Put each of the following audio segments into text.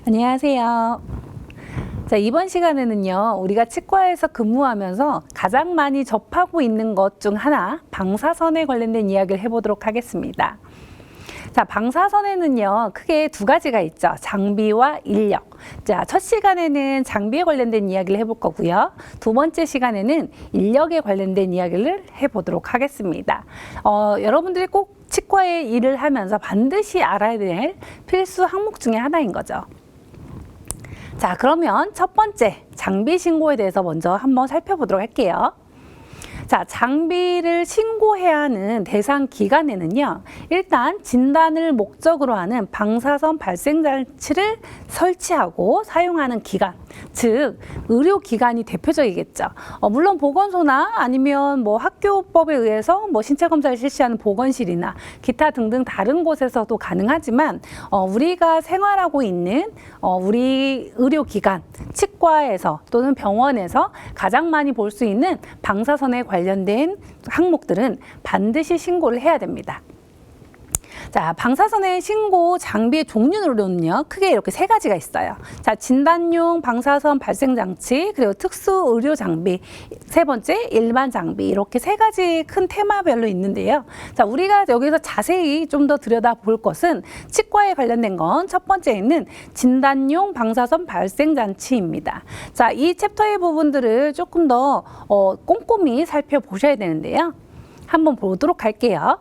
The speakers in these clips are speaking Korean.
안녕하세요. 자, 이번 시간에는요, 우리가 치과에서 근무하면서 가장 많이 접하고 있는 것 중 하나, 방사선에 관련된 이야기를 해보도록 하겠습니다. 자, 방사선에는요, 크게 두 가지가 있죠. 장비와 인력. 자, 첫 시간에는 장비에 관련된 이야기를 해볼 거고요. 두 번째 시간에는 인력에 관련된 이야기를 해보도록 하겠습니다. 여러분들이 꼭 치과의 일을 하면서 반드시 알아야 될 필수 항목 중에 하나인 거죠. 자, 그러면 첫 번째 장비 신고에 대해서 먼저 한번 살펴보도록 할게요. 자, 장비를 신고해야 하는 대상 기관에는요, 일단 진단을 목적으로 하는 방사선 발생 장치를 설치하고 사용하는 기관, 즉 의료기관이 대표적이겠죠. 물론 보건소나 아니면 뭐 학교법에 의해서 뭐 신체 검사를 실시하는 보건실이나 기타 등등 다른 곳에서도 가능하지만 우리가 생활하고 있는 우리 의료기관, 치과에서 또는 병원에서 가장 많이 볼 수 있는 방사선에 관련된 항목들은 반드시 신고를 해야 됩니다. 자, 방사선의 신고 장비의 종류로는요, 크게 이렇게 세 가지가 있어요. 자, 진단용 방사선 발생 장치, 그리고 특수 의료 장비, 세 번째 일반 장비, 이렇게 세 가지 큰 테마별로 있는데요. 자, 우리가 여기서 자세히 좀 더 들여다볼 것은 치과에 관련된 건 첫 번째는 진단용 방사선 발생 장치입니다. 자, 이 챕터의 부분들을 조금 더 꼼꼼히 살펴보셔야 되는데요. 한번 보도록 할게요.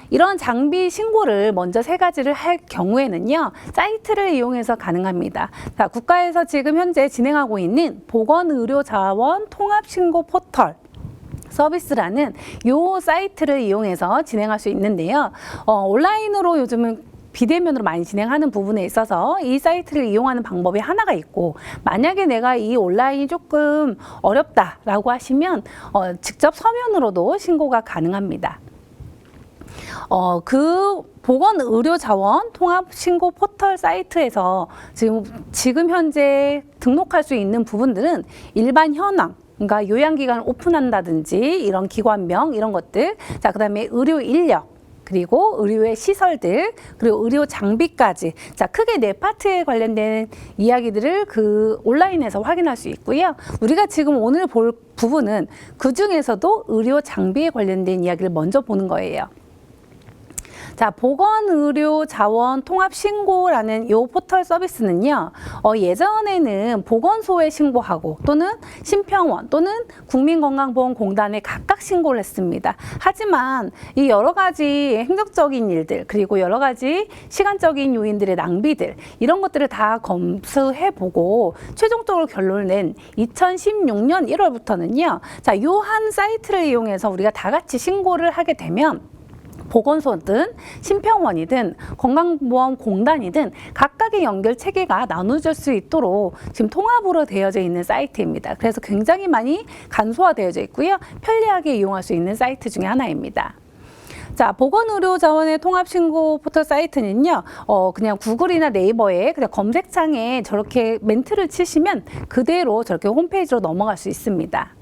이런 장비 신고를 먼저 세 가지를 할 경우에는요, 사이트를 이용해서 가능합니다. 자, 국가에서 지금 현재 진행하고 있는 보건의료자원 통합신고 포털 서비스라는 요 사이트를 이용해서 진행할 수 있는데요. 온라인으로 요즘은 비대면으로 많이 진행하는 부분에 있어서 이 사이트를 이용하는 방법이 하나가 있고, 만약에 내가 이 온라인이 조금 어렵다라고 하시면 직접 서면으로도 신고가 가능합니다. 그 보건의료자원 통합신고 포털 사이트에서 지금 현재 등록할 수 있는 부분들은 일반 현황, 그러니까 요양기관을 오픈한다든지 이런 기관명 이런 것들, 자, 그다음에 의료 인력, 그리고 의료의 시설들, 그리고 의료 장비까지, 자, 크게 네 파트에 관련된 이야기들을 그 온라인에서 확인할 수 있고요. 우리가 지금 오늘 볼 부분은 그 중에서도 의료 장비에 관련된 이야기를 먼저 보는 거예요. 자, 보건의료자원 통합신고라는 이 포털 서비스는요, 예전에는 보건소에 신고하고 또는 심평원 또는 국민건강보험공단에 각각 신고를 했습니다. 하지만 이 여러 가지 행정적인 일들, 그리고 여러 가지 시간적인 요인들의 낭비들, 이런 것들을 다 검수해보고 최종적으로 결론을 낸 2016년 1월부터는요, 자, 요 한 사이트를 이용해서 우리가 다 같이 신고를 하게 되면 보건소든 심평원이든 건강보험공단이든 각각의 연결 체계가 나눠질 수 있도록 지금 통합으로 되어져 있는 사이트입니다. 그래서 굉장히 많이 간소화되어져 있고요. 편리하게 이용할 수 있는 사이트 중에 하나입니다. 자, 보건의료자원의 통합신고 포털 사이트는요, 그냥 구글이나 네이버에 그냥 검색창에 저렇게 멘트를 치시면 그대로 저렇게 홈페이지로 넘어갈 수 있습니다.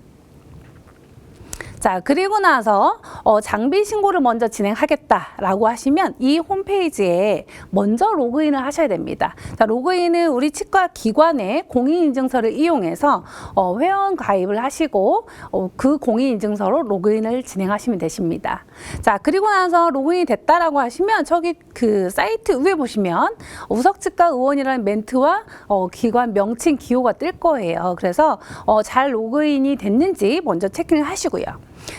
자, 그리고 나서 장비 신고를 먼저 진행하겠다라고 하시면 이 홈페이지에 먼저 로그인을 하셔야 됩니다. 자, 로그인은 우리 치과 기관의 공인인증서를 이용해서 회원 가입을 하시고 그 공인인증서로 로그인을 진행하시면 되십니다. 자, 그리고 나서 로그인이 됐다라고 하시면 저기 그 사이트 위에 보시면 우석치과 의원이라는 멘트와 기관 명칭 기호가 뜰 거예요. 그래서 잘 로그인이 됐는지 먼저 체크를 하시고요.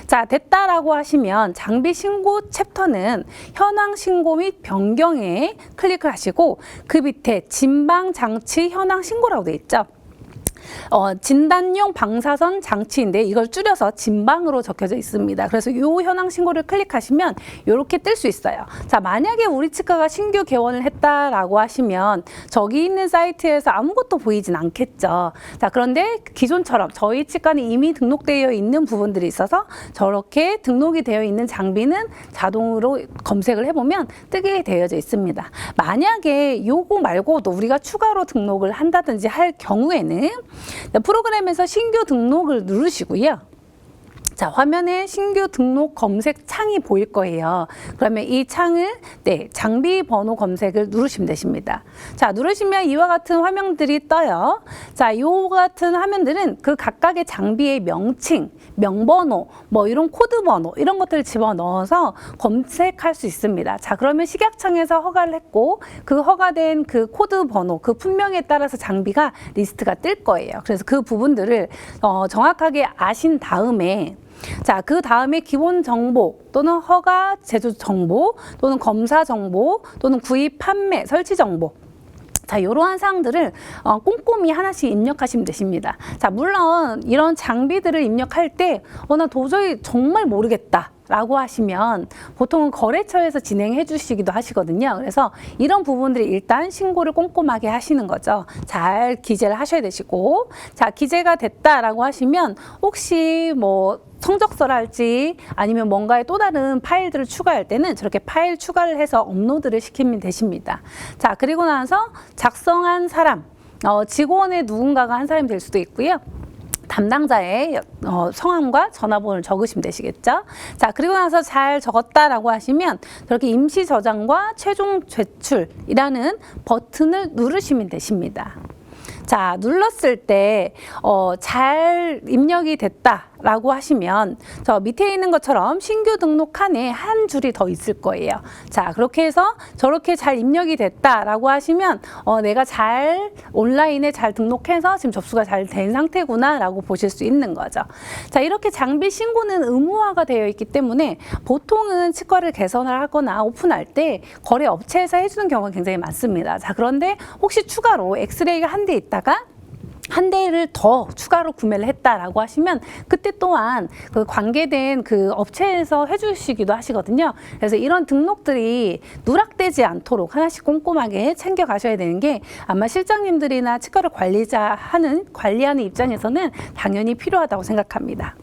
자, 됐다라고 하시면 장비 신고 챕터는 현황 신고 및 변경에 클릭을 하시고 그 밑에 진방 장치 현황 신고라고 되어 있죠. 진단용 방사선 장치인데 이걸 줄여서 진방으로 적혀져 있습니다. 그래서 이 현황 신고를 클릭하시면 이렇게 뜰 수 있어요. 자, 만약에 우리 치과가 신규 개원을 했다라고 하시면 저기 있는 사이트에서 아무것도 보이진 않겠죠. 자, 그런데 기존처럼 저희 치과는 이미 등록되어 있는 부분들이 있어서 저렇게 등록이 되어 있는 장비는 자동으로 검색을 해보면 뜨게 되어져 있습니다. 만약에 요거 말고도 우리가 추가로 등록을 한다든지 할 경우에는 프로그램에서 신규 등록을 누르시고요. 자, 화면에 신규 등록 검색 창이 보일 거예요. 그러면 이 창을 장비 번호 검색을 누르시면 되십니다. 자, 누르시면 이와 같은 화면들이 떠요. 자, 이 같은 화면들은 그 각각의 장비의 명칭, 명번호, 뭐 이런 코드 번호 이런 것들을 집어넣어서 검색할 수 있습니다. 자, 그러면 식약청에서 허가를 했고 그 허가된 그 코드 번호, 그 품명에 따라서 장비가 리스트가 뜰 거예요. 그래서 그 부분들을 정확하게 아신 다음에 자, 그 다음에 기본 정보 또는 허가 제조 정보 또는 검사 정보 또는 구입 판매 설치 정보 자, 이러한 사항들을 꼼꼼히 하나씩 입력하시면 되십니다. 자, 물론 이런 장비들을 입력할 때 나 도저히 정말 모르겠다 라고 하시면 보통은 거래처에서 진행해 주시기도 하시거든요. 그래서 이런 부분들이 일단 신고를 꼼꼼하게 하시는 거죠. 잘 기재를 하셔야 되시고, 자, 기재가 됐다라고 하시면 혹시 뭐 성적서랄지 아니면 뭔가의 또 다른 파일들을 추가할 때는 저렇게 파일 추가를 해서 업로드를 시키면 되십니다. 자, 그리고 나서 작성한 사람, 직원의 누군가가 한 사람이 될 수도 있고요. 담당자의 성함과 전화번호를 적으시면 되시겠죠. 자, 그리고 나서 잘 적었다라고 하시면 저렇게 임시 저장과 최종 제출이라는 버튼을 누르시면 되십니다. 자, 눌렀을 때 잘 입력이 됐다라고 하시면 저 밑에 있는 것처럼 신규 등록 칸에 한 줄이 더 있을 거예요. 자, 그렇게 해서 저렇게 잘 입력이 됐다라고 하시면 내가 잘 온라인에 잘 등록해서 지금 접수가 잘 된 상태구나라고 보실 수 있는 거죠. 자, 이렇게 장비 신고는 의무화가 되어 있기 때문에 보통은 치과를 개선을 하거나 오픈할 때 거래 업체에서 해주는 경우가 굉장히 많습니다. 자, 그런데 혹시 추가로 엑스레이가 한 대 있다가 한 대를 더 추가로 구매를 했다라고 하시면 그때 또한 그 관계된 그 업체에서 해주시기도 하시거든요. 그래서 이런 등록들이 누락되지 않도록 하나씩 꼼꼼하게 챙겨 가셔야 되는 게 아마 실장님들이나 치과를 관리하는 입장에서는 당연히 필요하다고 생각합니다.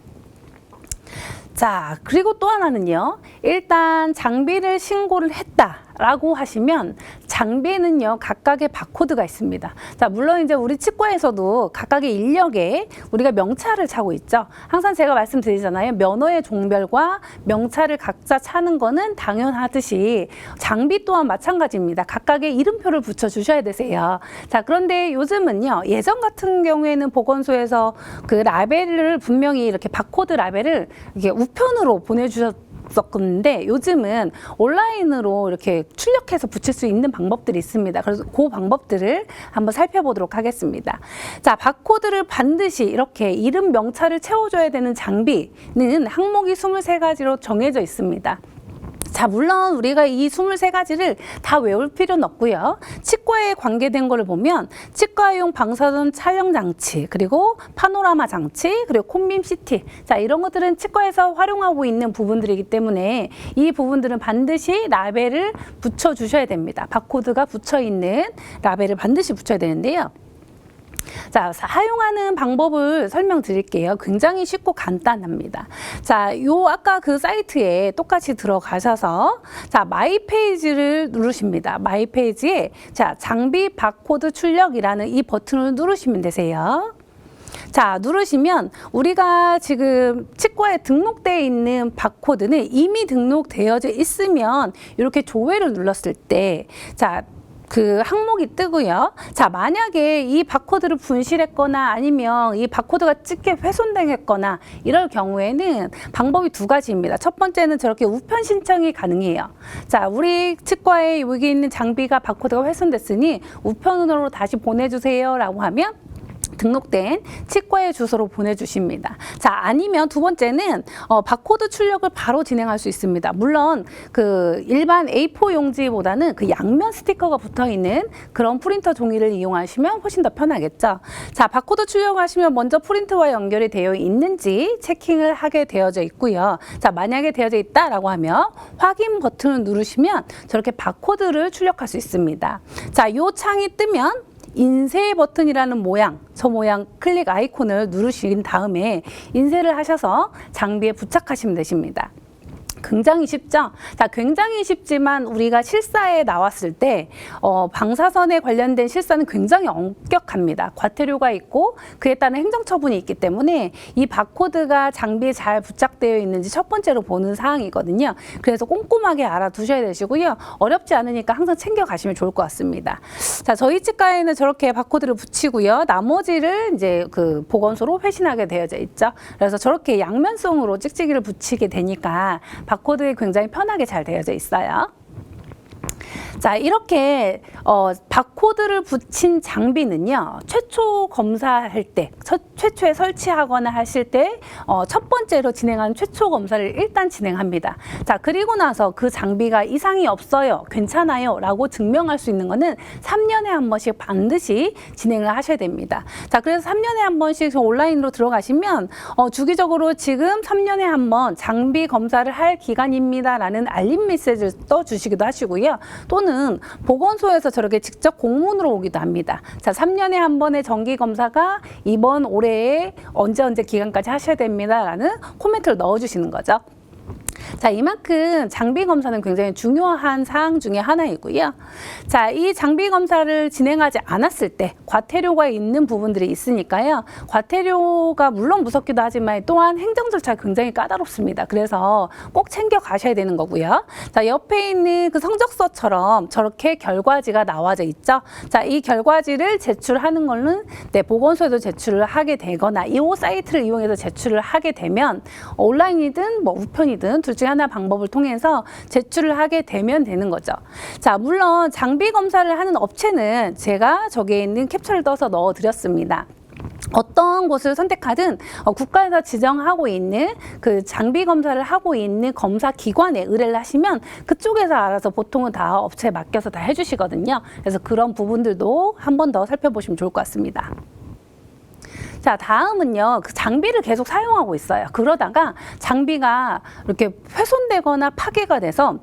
자, 그리고 또 하나는요. 일단 장비를 신고를 했다라고 하시면 장비에는요, 각각의 바코드가 있습니다. 자, 물론 이제 우리 치과에서도 각각의 인력에 우리가 명찰을 차고 있죠. 항상 제가 말씀드리잖아요. 면허의 종별과 명찰을 각자 차는 거는 당연하듯이 장비 또한 마찬가지입니다. 각각의 이름표를 붙여 주셔야 되세요. 자, 그런데 요즘은요, 예전 같은 경우에는 보건소에서 그 라벨을 분명히 이렇게 바코드 라벨을 이렇게 우편으로 보내주셨었는데 요즘은 온라인으로 이렇게 출력해서 붙일 수 있는 방법들이 있습니다. 그래서 그 방법들을 한번 살펴보도록 하겠습니다. 자, 바코드를 반드시 이렇게 이름 명찰을 채워줘야 되는 장비는 항목이 23가지로 정해져 있습니다. 자, 물론 우리가 이 23가지를 다 외울 필요는 없고요. 치과에 관계된 거를 보면 치과용 방사선 촬영 장치, 그리고 파노라마 장치, 그리고 콤빔 CT. 자, 이런 것들은 치과에서 활용하고 있는 부분들이기 때문에 이 부분들은 반드시 라벨을 붙여 주셔야 됩니다. 바코드가 붙여 있는 라벨을 반드시 붙여야 되는데요. 자, 사용하는 방법을 설명드릴게요. 굉장히 쉽고 간단합니다. 자, 아까 그 사이트에 똑같이 들어가셔서 자, 마이 페이지를 누르십니다. 마이 페이지에 자, 장비 바코드 출력이라는 이 버튼을 누르시면 되세요. 자, 누르시면 우리가 지금 치과에 등록되어 있는 바코드는 이미 등록되어져 있으면 이렇게 조회를 눌렀을 때 자, 그 항목이 뜨고요. 자, 만약에 이 바코드를 분실했거나 아니면 이 바코드가 찍게 훼손당했거나 이럴 경우에는 방법이 두 가지입니다. 첫 번째는 저렇게 우편 신청이 가능해요. 자, 우리 치과에 여기 있는 장비가 바코드가 훼손됐으니 우편으로 다시 보내주세요 라고 하면 등록된 치과의 주소로 보내주십니다. 자, 아니면 두 번째는 바코드 출력을 바로 진행할 수 있습니다. 물론 그 일반 A4 용지보다는 그 양면 스티커가 붙어 있는 그런 프린터 종이를 이용하시면 훨씬 더 편하겠죠. 자, 바코드 출력하시면 먼저 프린트와 연결이 되어 있는지 체킹을 하게 되어져 있고요. 자, 만약에 되어져 있다라고 하면 확인 버튼을 누르시면 저렇게 바코드를 출력할 수 있습니다. 자, 요 창이 뜨면 인쇄 버튼이라는 모양, 저 모양 클릭 아이콘을 누르신 다음에 인쇄를 하셔서 장비에 부착하시면 되십니다. 굉장히 쉽죠? 자, 굉장히 쉽지만 우리가 실사에 나왔을 때 방사선에 관련된 실사는 굉장히 엄격합니다. 과태료가 있고 그에 따른 행정처분이 있기 때문에 이 바코드가 장비에 잘 부착되어 있는지 첫 번째로 보는 사항이거든요. 그래서 꼼꼼하게 알아두셔야 되시고요. 어렵지 않으니까 항상 챙겨가시면 좋을 것 같습니다. 자, 저희 치과에는 저렇게 바코드를 붙이고요. 나머지를 이제 그 보건소로 회신하게 되어져 있죠. 그래서 저렇게 양면성으로 찍찍이를 붙이게 되니까 바코드에 굉장히 편하게 잘 되어져 있어요. 자, 이렇게 바코드를 붙인 장비는요, 최초 검사할 때, 최초에 설치하거나 하실 때 첫 번째로 진행하는 최초 검사를 일단 진행합니다. 자, 그리고 나서 그 장비가 이상이 없어요, 괜찮아요 라고 증명할 수 있는 거는 3년에 한 번씩 반드시 진행을 하셔야 됩니다. 자, 그래서 3년에 한 번씩 온라인으로 들어가시면 주기적으로 지금 3년에 한 번 장비 검사를 할 기간입니다 라는 알림 메시지를 떠주시기도 하시고요. 또는 보건소에서 저렇게 직접 공문으로 오기도 합니다. 자, 3년에 한 번의 정기 검사가 이번 올해에 언제 기간까지 하셔야 됩니다 라는 코멘트를 넣어주시는 거죠. 자, 이만큼 장비 검사는 굉장히 중요한 사항 중에 하나이고요. 자, 이 장비 검사를 진행하지 않았을 때 과태료가 있는 부분들이 있으니까요. 과태료가 물론 무섭기도 하지만 또한 행정 절차가 굉장히 까다롭습니다. 그래서 꼭 챙겨 가셔야 되는 거고요. 자, 옆에 있는 그 성적서처럼 저렇게 결과지가 나와져 있죠. 자, 이 결과지를 제출하는 거는 보건소에도 제출을 하게 되거나 이 사이트를 이용해서 제출을 하게 되면 온라인이든 뭐 우편이든 둘 중에 하나 방법을 통해서 제출을 하게 되면 되는 거죠. 자, 물론 장비 검사를 하는 업체는 제가 저기에 있는 캡처를 떠서 넣어드렸습니다. 어떤 곳을 선택하든 국가에서 지정하고 있는 그 장비 검사를 하고 있는 검사 기관에 의뢰를 하시면 그쪽에서 알아서 보통은 다 업체에 맡겨서 다 해주시거든요. 그래서 그런 부분들도 한 번 더 살펴보시면 좋을 것 같습니다. 자, 다음은요, 그 장비를 계속 사용하고 있어요. 그러다가 장비가 이렇게 훼손되거나 파괴가 돼서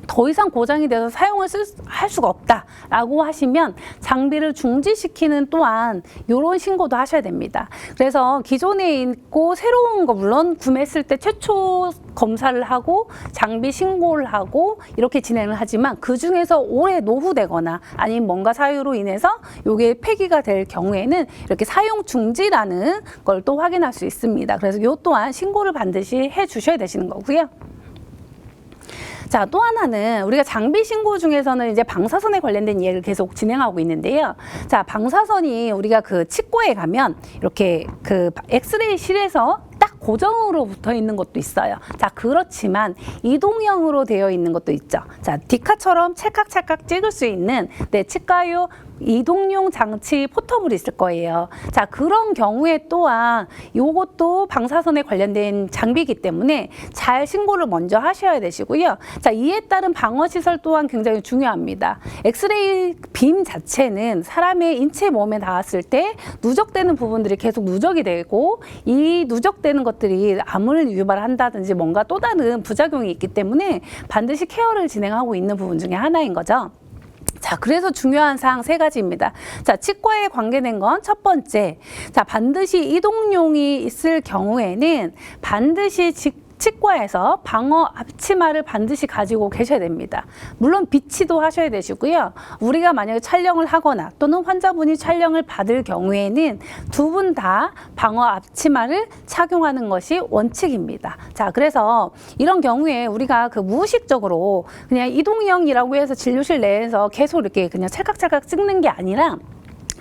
더 이상 고장이 돼서 사용을 할 수가 없다라고 하시면 장비를 중지시키는 또한 이런 신고도 하셔야 됩니다. 그래서 기존에 있고 새로운 거 물론 구매했을 때 최초 검사를 하고 장비 신고를 하고 이렇게 진행을 하지만 그 중에서 오래 노후되거나 아니면 뭔가 사유로 인해서 이게 폐기가 될 경우에는 이렇게 사용 중지라는 걸 또 확인할 수 있습니다. 그래서 이 또한 신고를 반드시 해 주셔야 되시는 거고요. 자, 또 하나는 우리가 장비 신고 중에서는 이제 방사선에 관련된 이야기를 계속 진행하고 있는데요. 자, 방사선이 우리가 그 치과에 가면 이렇게 그 엑스레이실에서 딱 고정으로 붙어 있는 것도 있어요. 자, 그렇지만 이동형으로 되어 있는 것도 있죠. 자, 디카처럼 찰칵찰칵 찍을 수 있는 치과용 이동용 장치 포터블이 있을 거예요. 자, 그런 경우에 또한 이것도 방사선에 관련된 장비이기 때문에 잘 신고를 먼저 하셔야 되시고요. 자, 이에 따른 방어시설 또한 굉장히 중요합니다. 엑스레이 빔 자체는 사람의 인체 몸에 닿았을 때 누적되는 부분들이 계속 누적이 되고 이 누적되는 것들이 암을 유발한다든지 뭔가 또 다른 부작용이 있기 때문에 반드시 케어를 진행하고 있는 부분 중에 하나인 거죠. 자, 그래서 중요한 사항 3가지입니다. 자, 치과에 관계된 건 첫 번째. 자, 반드시 이동용이 있을 경우에는 반드시 치과에서 방어 앞치마를 반드시 가지고 계셔야 됩니다. 물론 비치도 하셔야 되시고요. 우리가 만약에 촬영을 하거나 또는 환자분이 촬영을 받을 경우에는 두 분 다 방어 앞치마를 착용하는 것이 원칙입니다. 자, 그래서 이런 경우에 우리가 그 무의식적으로 그냥 이동형이라고 해서 진료실 내에서 계속 이렇게 그냥 찰칵찰칵 찍는 게 아니라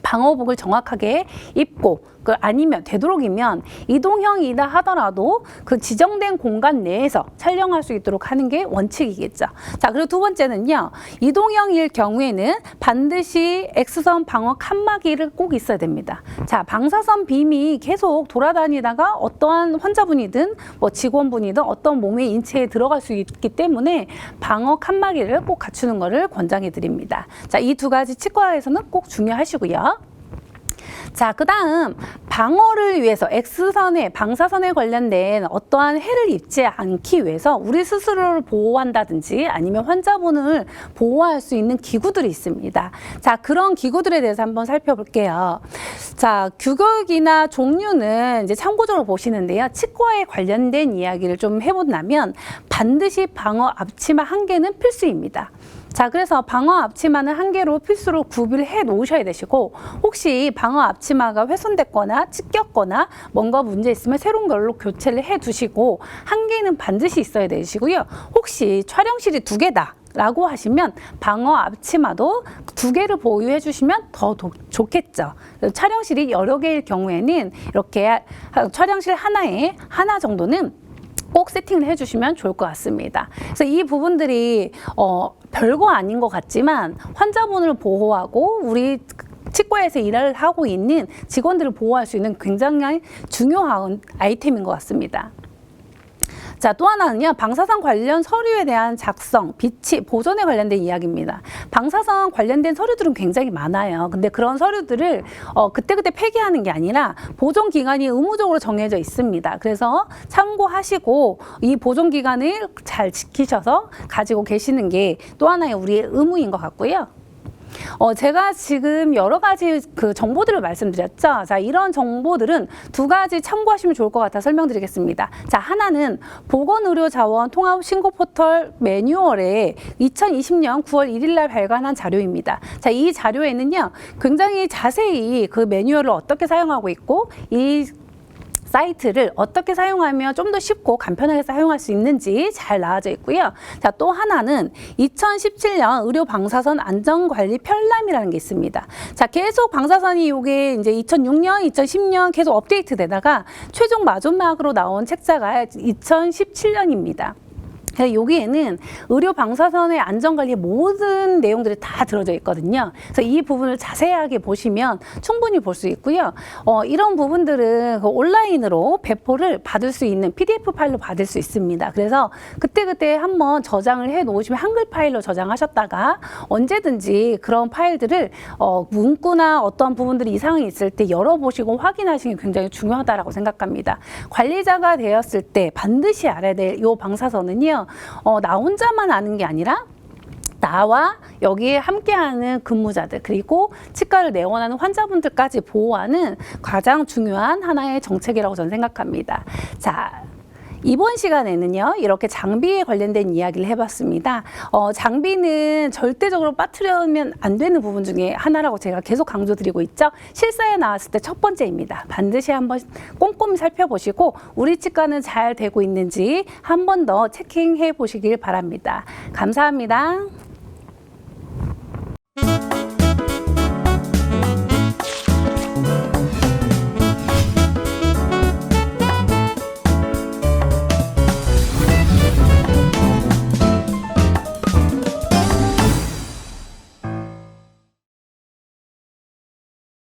방호복을 정확하게 입고 아니면 되도록이면 이동형이다 하더라도 그 지정된 공간 내에서 촬영할 수 있도록 하는 게 원칙이겠죠. 자, 그리고 두 번째는요. 이동형일 경우에는 반드시 X선 방어 칸막이를 꼭 있어야 됩니다. 자, 방사선 빔이 계속 돌아다니다가 어떠한 환자분이든 뭐 직원분이든 어떤 몸의 인체에 들어갈 수 있기 때문에 방어 칸막이를 꼭 갖추는 것을 권장해 드립니다. 자, 이 2가지 치과에서는 꼭 중요하시고요. 자, 그 다음 방어를 위해서 X선에 방사선에 관련된 어떠한 해를 입지 않기 위해서 우리 스스로를 보호한다든지 아니면 환자분을 보호할 수 있는 기구들이 있습니다. 자, 그런 기구들에 대해서 한번 살펴볼게요. 자, 규격이나 종류는 이제 참고적으로 보시는데요. 치과에 관련된 이야기를 좀 해본다면 반드시 방어 앞치마 한 개는 필수입니다. 자, 그래서 방어 앞치마는 한 개로 필수로 구비를 해 놓으셔야 되시고, 혹시 방어 앞치마가 훼손됐거나 찢겼거나 뭔가 문제 있으면 새로운 걸로 교체를 해 두시고, 한 개는 반드시 있어야 되시고요. 혹시 촬영실이 2개다 라고 하시면 방어 앞치마도 2개를 보유해 주시면 더 좋겠죠. 촬영실이 여러 개일 경우에는 이렇게 촬영실 하나에 하나 정도는 꼭 세팅을 해주시면 좋을 것 같습니다. 그래서 이 부분들이 별거 아닌 것 같지만 환자분을 보호하고 우리 치과에서 일을 하고 있는 직원들을 보호할 수 있는 굉장히 중요한 아이템인 것 같습니다. 자, 또 하나는요, 방사선 관련 서류에 대한 작성, 비치, 보존에 관련된 이야기입니다. 방사선 관련된 서류들은 굉장히 많아요. 근데 그런 서류들을 그때그때 폐기하는 게 아니라 보존 기간이 의무적으로 정해져 있습니다. 그래서 참고하시고 이 보존 기간을 잘 지키셔서 가지고 계시는 게 또 하나의 우리의 의무인 것 같고요. 제가 지금 여러 가지 그 정보들을 말씀드렸죠. 자, 이런 정보들은 2가지 참고하시면 좋을 것 같아 설명드리겠습니다. 자, 하나는 보건의료자원 통합신고포털 매뉴얼에 2020년 9월 1일 날 발간한 자료입니다. 자, 이 자료에는요, 굉장히 자세히 그 매뉴얼을 어떻게 사용하고 있고, 이 사이트를 어떻게 사용하면 좀 더 쉽고 간편하게 사용할 수 있는지 잘 나와져 있고요. 자, 또 하나는 2017년 의료 방사선 안전관리 편람이라는 게 있습니다. 자, 계속 방사선이 이게 이제 2006년, 2010년 계속 업데이트 되다가 최종 마지막으로 나온 책자가 2017년입니다. 여기에는 의료 방사선의 안전관리의 모든 내용들이 다 들어져 있거든요. 그래서 이 부분을 자세하게 보시면 충분히 볼 수 있고요. 이런 부분들은 온라인으로 배포를 받을 수 있는 PDF 파일로 받을 수 있습니다. 그래서 그때그때 한번 저장을 해 놓으시면 한글 파일로 저장하셨다가 언제든지 그런 파일들을 문구나 어떤 부분들이 이상이 있을 때 열어보시고 확인하시는 게 굉장히 중요하다고 생각합니다. 관리자가 되었을 때 반드시 알아야 될 이 방사선은요, 나 혼자만 아는 게 아니라 나와 여기에 함께하는 근무자들 그리고 치과를 내원하는 환자분들까지 보호하는 가장 중요한 하나의 정책이라고 저는 생각합니다. 자, 이번 시간에는요, 이렇게 장비에 관련된 이야기를 해봤습니다. 장비는 절대적으로 빠뜨리면 안 되는 부분 중에 하나라고 제가 계속 강조드리고 있죠. 실사에 나왔을 때 첫 번째입니다. 반드시 한번 꼼꼼히 살펴보시고 우리 치과는 잘 되고 있는지 한 번 더 체킹해 보시길 바랍니다. 감사합니다.